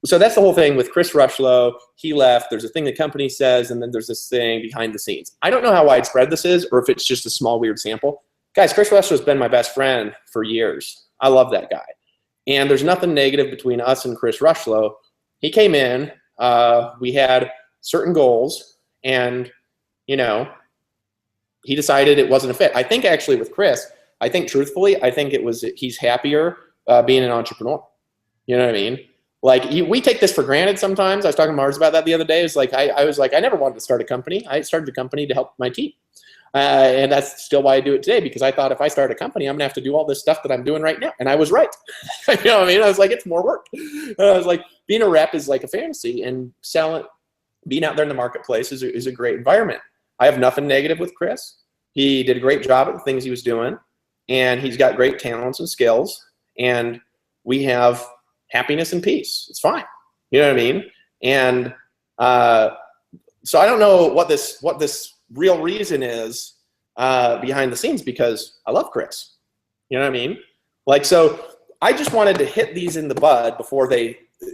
So that's the whole thing with Chris Rushlow. He left. There's a thing the company says, and then there's this thing behind the scenes. I don't know how widespread this is, or if it's just a small, weird sample. Guys, Chris Rushlow has been my best friend for years. I love that guy. And there's nothing negative between us and Chris Rushlow. He came in, we had certain goals, and, you know, he decided it wasn't a fit. I think actually with Chris, I think truthfully, I think it was he's happier being an entrepreneur. You know what I mean? Like we take this for granted sometimes. I was talking to Mars about that the other day. It's like I was like, I never wanted to start a company. I started a company to help my team. And that's still why I do it today, because I thought if I start a company, I'm gonna have to do all this stuff that I'm doing right now. And I was right. You know what I mean? I was like, it's more work. I was like, being a rep is like a fantasy, and being out there in the marketplace is a great environment. I have nothing negative with Chris. He did a great job at the things he was doing, and he's got great talents and skills, and we have happiness and peace. It's fine. You know what I mean? And so I don't know what this real reason is behind the scenes, because I love Chris. You know what I mean? Like, so I just wanted to hit these in the bud before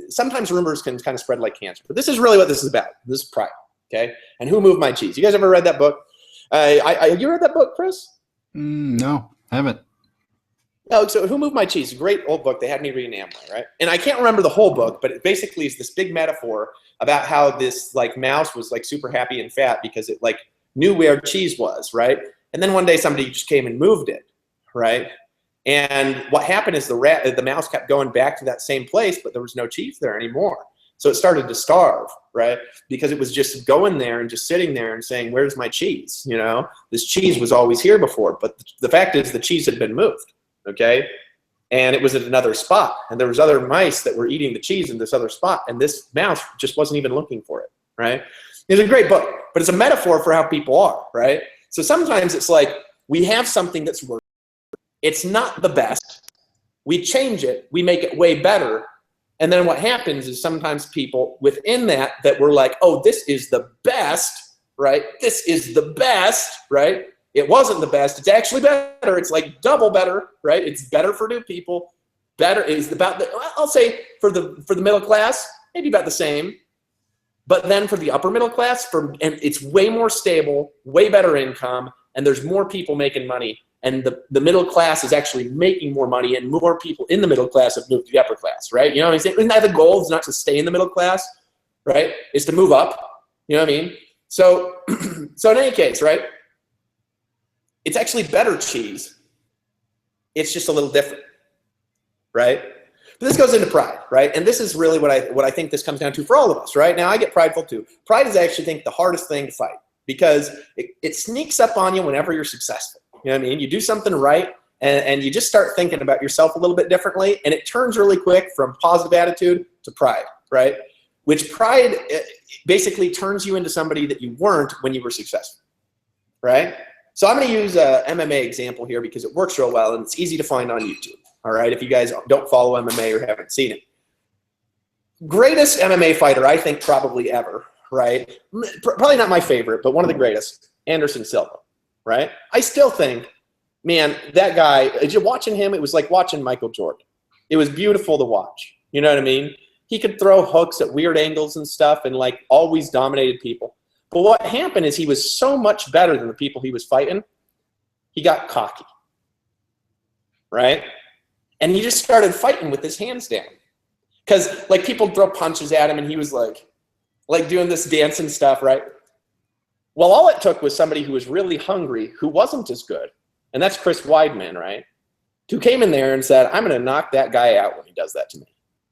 sometimes rumors can kind of spread like cancer, but this is really what this is about. This is pride. Okay. And Who Moved My Cheese? You guys ever read that book? You read that book, Chris? No, haven't. No, so Who Moved My Cheese? A great old book. They had me reading Amway, right? And I can't remember the whole book, but it basically is this big metaphor about how this like mouse was like super happy and fat because it like knew where cheese was, right? And then one day somebody just came and moved it, right? And what happened is the mouse kept going back to that same place, but there was no cheese there anymore. So it started to starve, right? Because it was just going there and just sitting there and saying, where's my cheese? You know, this cheese was always here before, but the fact is the cheese had been moved, okay? And it was at another spot, and there was other mice that were eating the cheese in this other spot, and this mouse just wasn't even looking for it, right? It's a great book, but it's a metaphor for how people are, right? So sometimes it's like we have something that's working. It's not the best. We change it. We make it way better. And then what happens is sometimes people within that were like, oh, this is the best, right? This is the best, right? It wasn't the best. It's actually better. It's like double better, right? It's better for new people. Better is about I'll say for the middle class, maybe about the same. But then for the upper middle class, and it's way more stable, way better income, and there's more people making money. And the middle class is actually making more money, and more people in the middle class have moved to the upper class, right? You know what I'm saying? Isn't that the goal? Is not to stay in the middle class, right? Is to move up. You know what I mean? So, so in any case, right? It's actually better cheese. It's just a little different, right? But this goes into pride, right? And this is really what I think this comes down to for all of us, right? Now I get prideful too. Pride is actually, I think, the hardest thing to fight, because it sneaks up on you whenever you're successful. You know what I mean? You do something right, and you just start thinking about yourself a little bit differently, and it turns really quick from positive attitude to pride, right? Which pride basically turns you into somebody that you weren't when you were successful, right? So I'm going to use a MMA example here because it works real well, and it's easy to find on YouTube, all right, if you guys don't follow MMA or haven't seen it. Greatest MMA fighter, I think, probably ever, right? Probably not my favorite, but one of the greatest, Anderson Silva. Right? I still think, man, that guy, watching him, it was like watching Michael Jordan. It was beautiful to watch. You know what I mean? He could throw hooks at weird angles and stuff and like always dominated people. But what happened is he was so much better than the people he was fighting, he got cocky. Right? And he just started fighting with his hands down. Because like people throw punches at him and he was like doing this dancing stuff, right? Well, all it took was somebody who was really hungry, who wasn't as good, and that's Chris Weidman, right? Who came in there and said, I'm going to knock that guy out when he does that to me,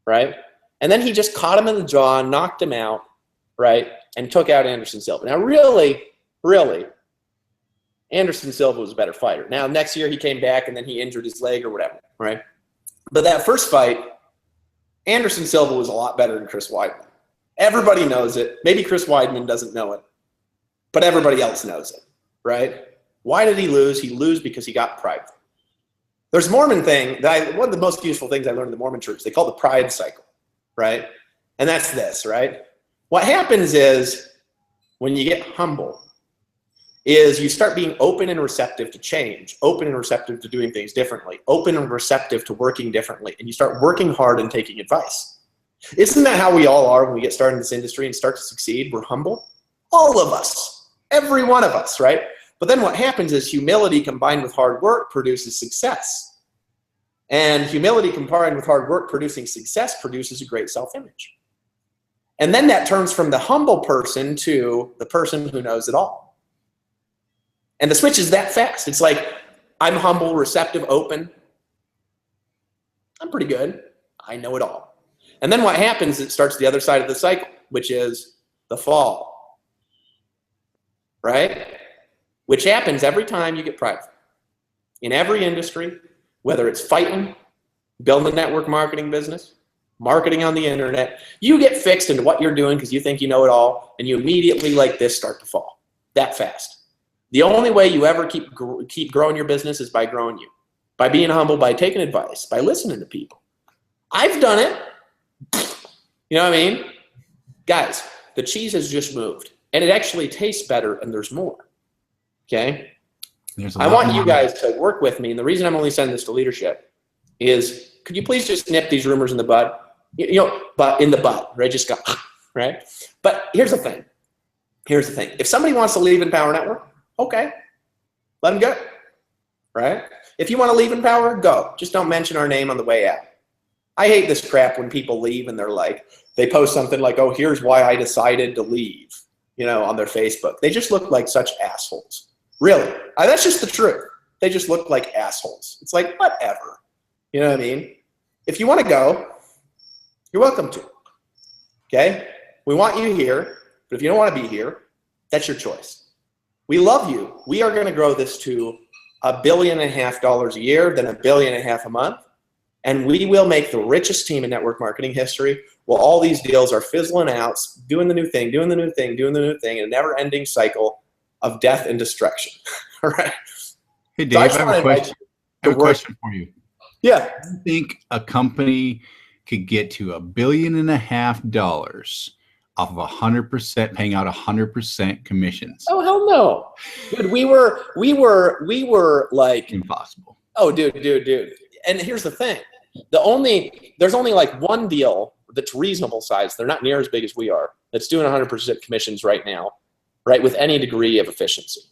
right? And then he just caught him in the jaw, knocked him out, right? And took out Anderson Silva. Now, really, Anderson Silva was a better fighter. Now, next year he came back and then he injured his leg or whatever, right? But that first fight, Anderson Silva was a lot better than Chris Weidman. Everybody knows it. Maybe Chris Weidman doesn't know it, but everybody else knows it, right? Why did he lose? He lose because he got prideful. There's a Mormon thing that one of the most useful things I learned in the Mormon church, they call the pride cycle, right? And that's this, right? What happens is when you get humble is you start being open and receptive to change, open and receptive to doing things differently, open and receptive to working differently, and you start working hard and taking advice. Isn't that how we all are when we get started in this industry and start to succeed? We're humble. All of us, every one of us, right? But then what happens is humility combined with hard work produces success. And humility combined with hard work producing success produces a great self-image. And then that turns from the humble person to the person who knows it all. And the switch is that fast. It's like, I'm humble, receptive, open. I'm pretty good. I know it all. And then what happens, it starts the other side of the cycle, which is the fall, right? Which happens every time you get prideful. In every industry, whether it's fighting, building a network marketing business, marketing on the internet, you get fixed into what you're doing because you think you know it all, and you immediately, like this, start to fall that fast. The only way you ever keep growing your business is by growing you, by being humble, by taking advice, by listening to people. I've done it. You know what I mean? Guys, the cheese has just moved, and it actually tastes better, and there's more. Okay? I want you guys to work with me, and the reason I'm only sending this to leadership is, could you please just nip these rumors in the bud? But in the bud, right? Just go, right? But here's the thing. If somebody wants to leave Empower Network, okay, let them go, right? If you want to leave Empower, go. Just don't mention our name on the way out. I hate this crap when people leave and they're like, they post something like, oh, here's why I decided to leave, on their Facebook. They just look like such assholes. Really. That's just the truth. They just look like assholes. It's like, whatever. You know what I mean? If you want to go, you're welcome to. Okay? We want you here, but if you don't want to be here, that's your choice. We love you. We are going to grow this to $1.5 billion a year, then $1.5 billion a month. And we will make the richest team in network marketing history while all these deals are fizzling out, doing the new thing, in a never-ending cycle of death and destruction. All right? Hey, Dave, I have a question for you. Yeah. Do you think a company could get to $1.5 billion off of 100%, paying out 100% commissions? Oh, hell no. Dude, we were like... Impossible. Oh, dude. And here's the thing. There's only like one deal that's reasonable size. They're not near as big as we are. That's doing 100% commissions right now, right? With any degree of efficiency.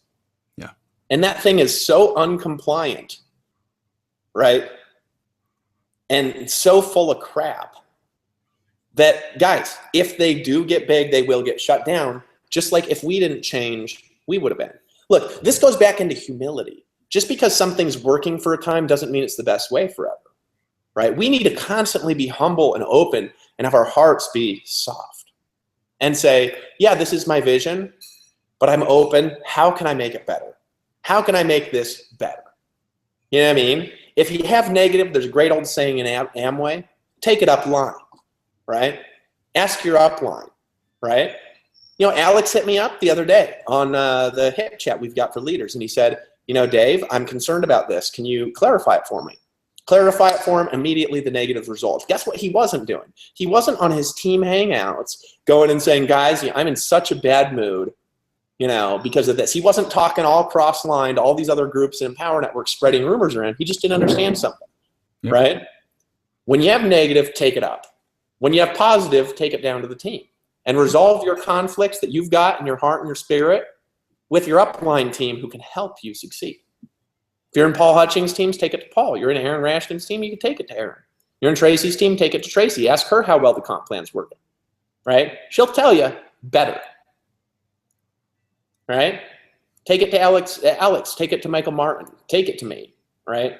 Yeah. And that thing is so uncompliant, right? And so full of crap that, guys, if they do get big, they will get shut down. Just like if we didn't change, we would have been. Look, this goes back into humility. Just because something's working for a time doesn't mean it's the best way forever, right? We need to constantly be humble and open and have our hearts be soft and say, yeah, this is my vision, but I'm open. How can I make it better? How can I make this better? You know what I mean? If you have negative, there's a great old saying in Amway, take it upline, right? Ask your upline, right? Alex hit me up the other day on the hit chat we've got for leaders, and he said, Dave, I'm concerned about this. Can you clarify it for me? Clarify it for him, immediately the negative results. Guess what he wasn't doing? He wasn't on his team hangouts going and saying, guys, I'm in such a bad mood, because of this. He wasn't talking all cross-line to all these other groups in Empower Network spreading rumors around. He just didn't understand something, right? When you have negative, take it up. When you have positive, take it down to the team. And resolve your conflicts that you've got in your heart and your spirit with your upline team who can help you succeed. If you're in Paul Hutchings' teams, take it to Paul. You're in Aaron Rashton's team, you can take it to Aaron. You're in Tracy's team, take it to Tracy. Ask her how well the comp plan's working, right? She'll tell you better, right? Take it to Alex, take it to Michael Martin, take it to me, right?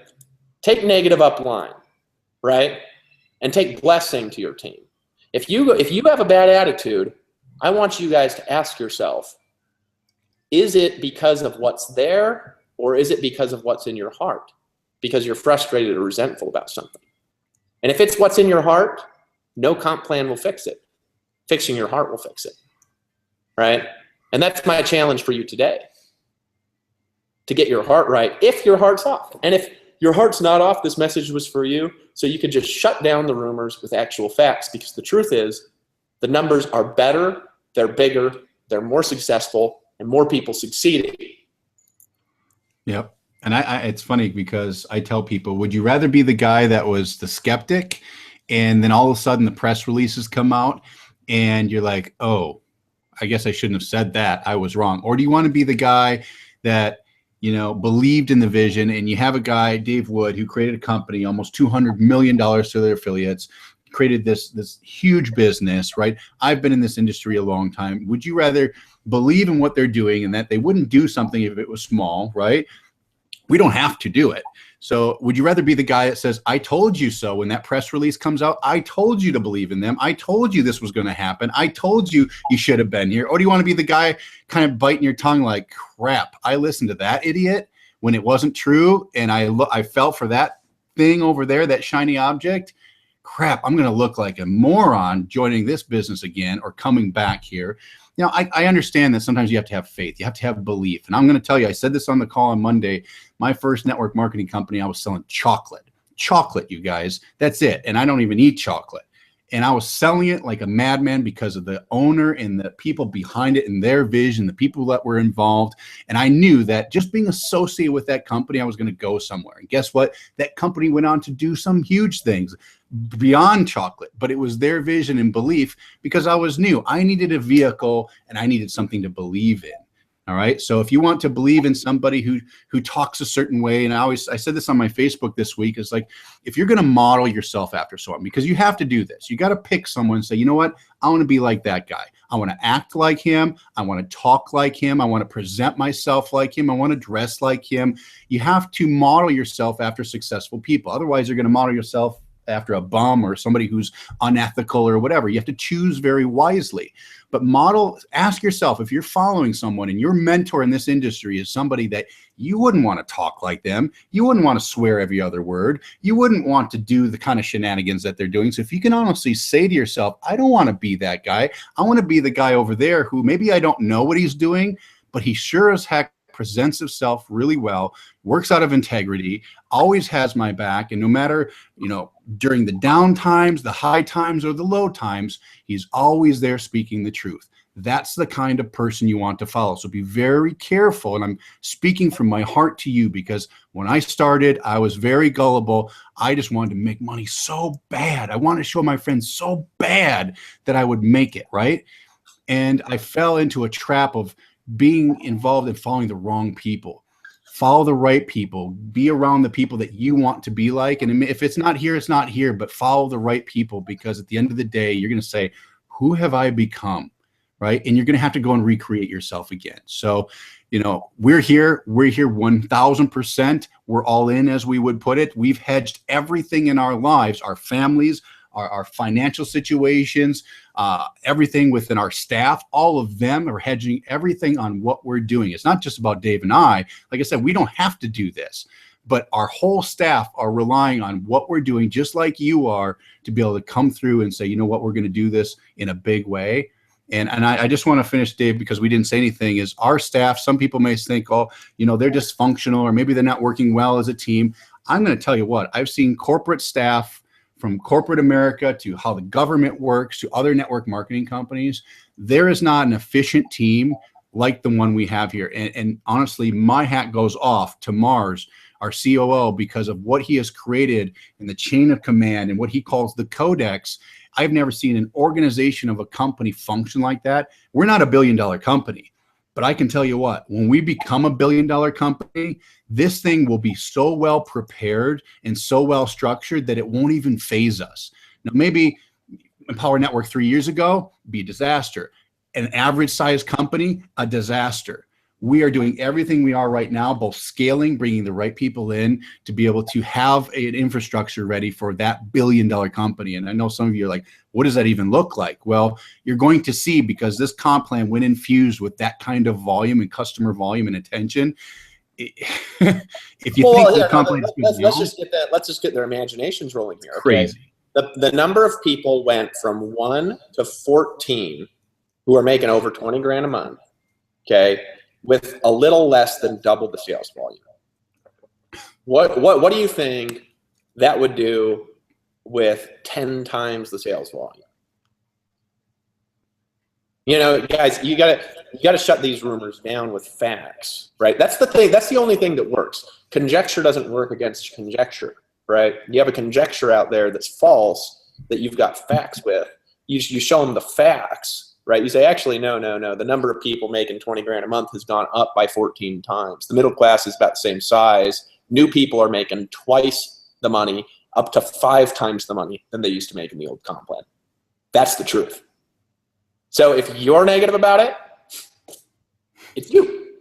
Take negative upline, right? And take blessing to your team. If you have a bad attitude, I want you guys to ask yourself, is it because of what's there, or is it because of what's in your heart? Because you're frustrated or resentful about something. And if it's what's in your heart, no comp plan will fix it. Fixing your heart will fix it, right? And that's my challenge for you today, to get your heart right if your heart's off. And if your heart's not off, this message was for you, so you can just shut down the rumors with actual facts, because the truth is the numbers are better, they're bigger, they're more successful, and more people succeeding. Yep. And it's funny because I tell people, would you rather be the guy that was the skeptic and then all of a sudden the press releases come out and you're like, oh, I guess I shouldn't have said that, I was wrong? Or do you want to be the guy that, you know, believed in the vision, and you have a guy, Dave Wood, who created a company, almost $200 million to their affiliates, created this huge business, right? I've been in this industry a long time. Would you rather believe in what they're doing and that they wouldn't do something if it was small, right? We don't have to do it. So would you rather be the guy that says, I told you so, when that press release comes out? I told you to believe in them. I told you this was going to happen. I told you you should have been here. Or do you want to be the guy kind of biting your tongue like, crap, I listened to that idiot when it wasn't true, and I fell for that thing over there, that shiny object? Crap, I'm going to look like a moron joining this business again or coming back here. You know, I understand that sometimes you have to have faith. You have to have belief. And I'm going to tell you, I said this on the call on Monday, my first network marketing company, I was selling chocolate, you guys. That's it. And I don't even eat chocolate. And I was selling it like a madman because of the owner and the people behind it and their vision, the people that were involved. And I knew that just being associated with that company, I was going to go somewhere. And guess what? That company went on to do some huge things beyond chocolate, but it was their vision and belief, because I was new. I needed a vehicle and I needed something to believe in. All right. So if you want to believe in somebody who talks a certain way, and I said this on my Facebook this week, is like, if you're going to model yourself after someone, because you have to do this, you got to pick someone and say, you know what? I want to be like that guy. I want to act like him. I want to talk like him. I want to present myself like him. I want to dress like him. You have to model yourself after successful people. Otherwise, you're going to model yourself after a bum or somebody who's unethical or whatever. You have to choose very wisely. But ask yourself, if you're following someone and your mentor in this industry is somebody that you wouldn't want to talk like them, you wouldn't want to swear every other word, you wouldn't want to do the kind of shenanigans that they're doing. So if you can honestly say to yourself, I don't want to be that guy. I want to be the guy over there who maybe I don't know what he's doing, but he sure as heck presents himself really well, works out of integrity, always has my back. And no matter, during the down times, the high times, or the low times, he's always there speaking the truth. That's the kind of person you want to follow. So be very careful. And I'm speaking from my heart to you, because when I started, I was very gullible. I just wanted to make money so bad. I wanted to show my friends so bad that I would make it, right? And I fell into a trap of being involved in following the wrong people. Follow the right people. Be around the people that you want to be like. And if it's not here, it's not here, but follow the right people, because at the end of the day, you're going to say, who have I become? Right? And you're going to have to go and recreate yourself again. So, we're here 1000%. We're all in, as we would put it. We've hedged everything in our lives, our families, our financial situations, everything within our staff. All of them are hedging everything on what we're doing. It's not just about Dave and I. Like I said, we don't have to do this, but our whole staff are relying on what we're doing, just like you are, to be able to come through and say, you know what, we're going to do this in a big way. And I just want to finish, Dave, because we didn't say anything, is our staff, some people may think, they're dysfunctional, or maybe they're not working well as a team. I'm going to tell you what, I've seen corporate staff, from corporate America to how the government works to other network marketing companies. There is not an efficient team like the one we have here. And honestly, my hat goes off to Mars, our COO, because of what he has created in the chain of command and what he calls the codex. I've never seen an organization of a company function like that. We're not a $1 billion company. But I can tell you what, when we become a $1 billion company, this thing will be so well prepared and so well structured that it won't even phase us. Now, maybe Empower Network 3 years ago, be a disaster. An average sized company, a disaster. we are doing everything we are right now, both scaling, bringing the right people in to be able to have an infrastructure ready for that billion-dollar company. And I know some of you are like, what does that even look like? Well, you're going to see, because this comp plan, when infused with that kind of volume and customer volume and attention, if you think the company let's just get their imaginations rolling here. Okay? Crazy. The number of people went from 1 to 14 who are making over 20 grand a month, okay, with a little less than double the sales volume. What do you think that would do with 10 times the sales volume? You know, guys, you gotta shut these rumors down with facts, right? That's the thing. That's the only thing that works. Conjecture doesn't work against conjecture, right? You have a conjecture out there that's false that you've got facts with. You show them the facts, right? You say, actually, no. The number of people making 20 grand a month has gone up by 14 times. The middle class is about the same size. New people are making twice the money, up to 5 times the money than they used to make in the old comp plan. That's the truth. So if you're negative about it, it's you.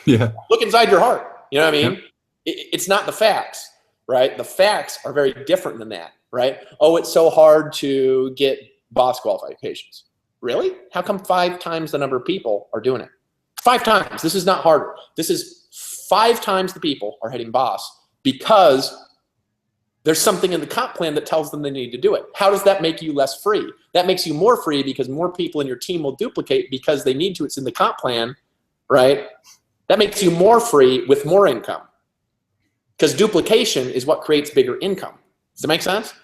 Yeah. Look inside your heart. You know what I mean? Yep. It's not the facts, right? The facts are very different than that, right? Oh, it's so hard to get boss qualifications. Really? How come 5 times the number of people are doing it? 5 times. This is not harder. This is 5 times the people are hitting boss because there's something in the comp plan that tells them they need to do it. How does that make you less free? That makes you more free because more people in your team will duplicate because they need to. It's in the comp plan, right? That makes you more free with more income because duplication is what creates bigger income. Does that make sense?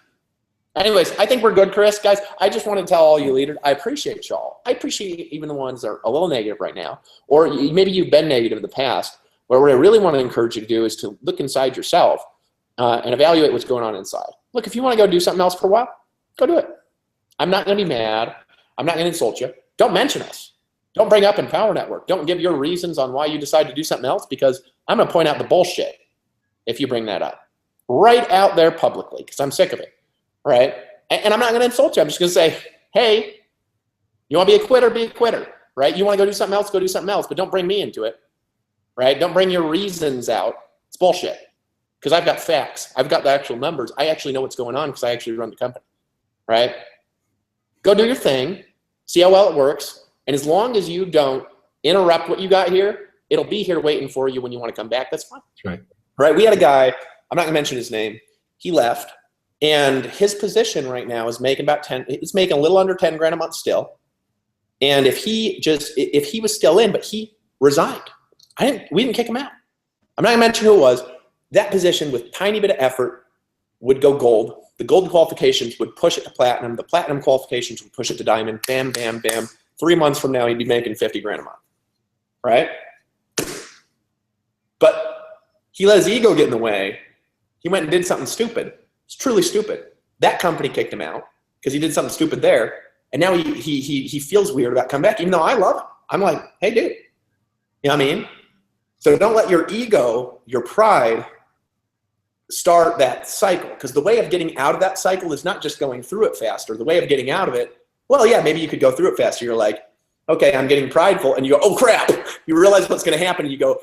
Anyways, I think we're good, Chris. Guys, I just want to tell all you leaders, I appreciate y'all. I appreciate even the ones that are a little negative right now, or maybe you've been negative in the past, where what I really want to encourage you to do is to look inside yourself and evaluate what's going on inside. Look, if you want to go do something else for a while, go do it. I'm not going to be mad. I'm not going to insult you. Don't mention us. Don't bring up Empower Network. Don't give your reasons on why you decide to do something else, because I'm going to point out the bullshit if you bring that up. Right out there publicly, because I'm sick of it, right? And I'm not going to insult you. I'm just going to say, hey, you want to be a quitter, right? You want to go do something else, but don't bring me into it, right? Don't bring your reasons out. It's bullshit. Because I've got facts. I've got the actual numbers. I actually know what's going on because I actually run the company, right? Go do your thing. See how well it works. And as long as you don't interrupt what you got here, it'll be here waiting for you when you want to come back. That's fine. That's right. Right? We had a guy, I'm not going to mention his name. He left. And his position right now is making it's making a little under 10 grand a month still. And if he was still in, but he resigned. We didn't kick him out. I'm not going to mention who it was. That position, with tiny bit of effort, would go gold. The gold qualifications would push it to platinum. The platinum qualifications would push it to diamond. Bam, bam, bam. 3 months from now, he'd be making 50 grand a month, right? But he let his ego get in the way. He went and did something stupid. It's truly stupid. That company kicked him out because he did something stupid there. And now he feels weird about coming back, even though I love him. I'm like, hey, dude. You know what I mean? So don't let your ego, your pride, start that cycle, because the way of getting out of that cycle is not just going through it faster. The way of getting out of it, well, yeah, maybe you could go through it faster. You're like, okay, I'm getting prideful, and you go, oh crap, you realize what's going to happen, and you go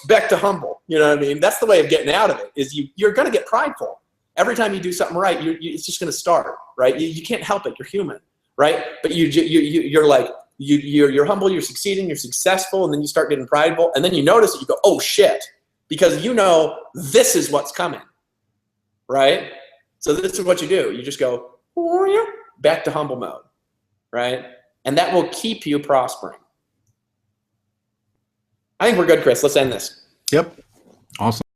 back to humble. You know what I mean? That's the way of getting out of it, is you're going to get prideful. Every time you do something right, it's just going to start, right? You can't help it. You're human, right? But you're like, you're humble, you're succeeding, you're successful, and then you start getting prideful, and then you notice it, you go, oh shit, because you know this is what's coming, right? So this is what you do. You just go back to humble mode, right? And that will keep you prospering. I think we're good, Chris. Let's end this. Yep. Awesome.